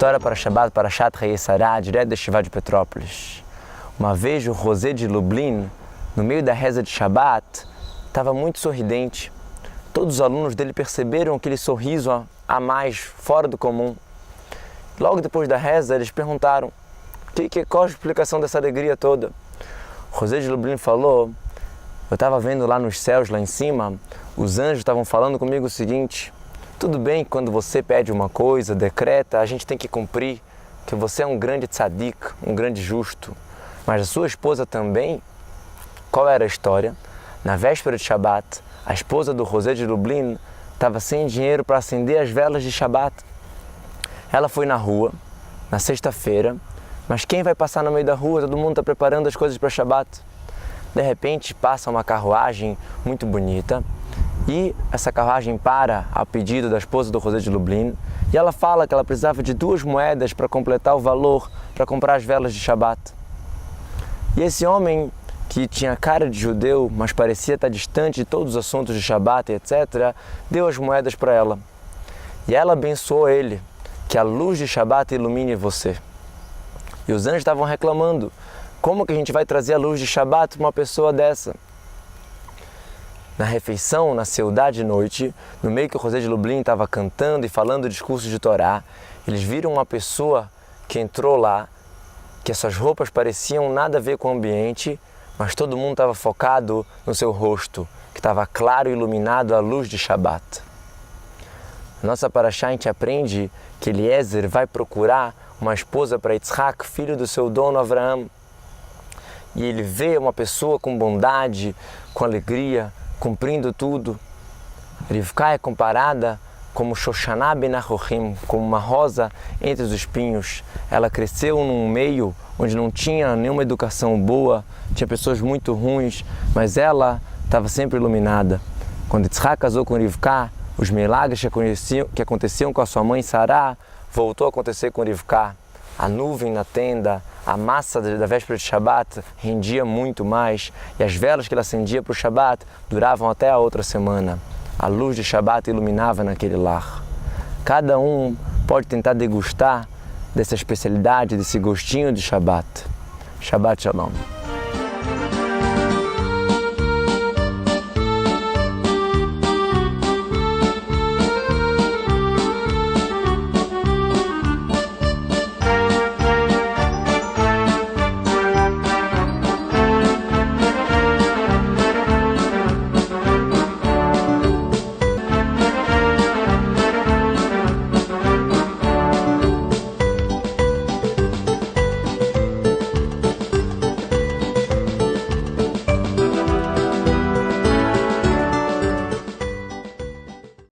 História para Shabbat, para Shat Hayesará, direto da Shiva de Petrópolis. Uma vez o José de Lublin, no meio da reza de Shabbat, estava muito sorridente. Todos os alunos dele perceberam aquele sorriso a mais, fora do comum. Logo depois da reza, eles perguntaram: qual a explicação dessa alegria toda? O José de Lublin falou: eu estava vendo lá nos céus, lá em cima, os anjos estavam falando comigo o seguinte: tudo bem que quando você pede uma coisa, decreta, a gente tem que cumprir, que você é um grande tzadik, um grande justo. Mas a sua esposa também? Qual era a história? Na véspera de Shabbat, a esposa do José de Lublin estava sem dinheiro para acender as velas de Shabbat. Ela foi na rua, na sexta-feira, mas quem vai passar no meio da rua? Todo mundo está preparando as coisas para Shabbat. De repente passa uma carruagem muito bonita e essa carruagem para a pedido da esposa do José de Lublin e ela fala que ela precisava de 2 moedas para completar o valor para comprar as velas de Shabbat. E esse homem, que tinha cara de judeu, mas parecia estar distante de todos os assuntos de Shabbat, etc., deu as moedas para ela. E ela abençoou ele, que a luz de Shabbat ilumine você. E os anjos estavam reclamando: como que a gente vai trazer a luz de Shabbat para uma pessoa dessa? Na refeição, na Seudá de noite, no meio que o José de Lublin estava cantando e falando discursos de Torá, eles viram uma pessoa que entrou lá, que essas roupas pareciam nada a ver com o ambiente, mas todo mundo estava focado no seu rosto, que estava claro e iluminado à luz de Shabbat. Na nossa paraxá a gente aprende que Eliezer vai procurar uma esposa para Yitzhak, filho do seu dono Avraham. E ele vê uma pessoa com bondade, com alegria, cumprindo tudo. Rivka é comparada como Shoshaná ben Achochim, como uma rosa entre os espinhos. Ela cresceu num meio onde não tinha nenhuma educação boa, tinha pessoas muito ruins, mas ela estava sempre iluminada. Quando Yitzhak casou com Rivka, os milagres que aconteciam com a sua mãe Sará voltou a acontecer com Rivka. A nuvem na tenda, a massa da véspera de Shabbat rendia muito mais e as velas que ela acendia para o Shabbat duravam até a outra semana. A luz de Shabbat iluminava naquele lar. Cada um pode tentar degustar dessa especialidade, desse gostinho de Shabbat. Shabbat Shalom.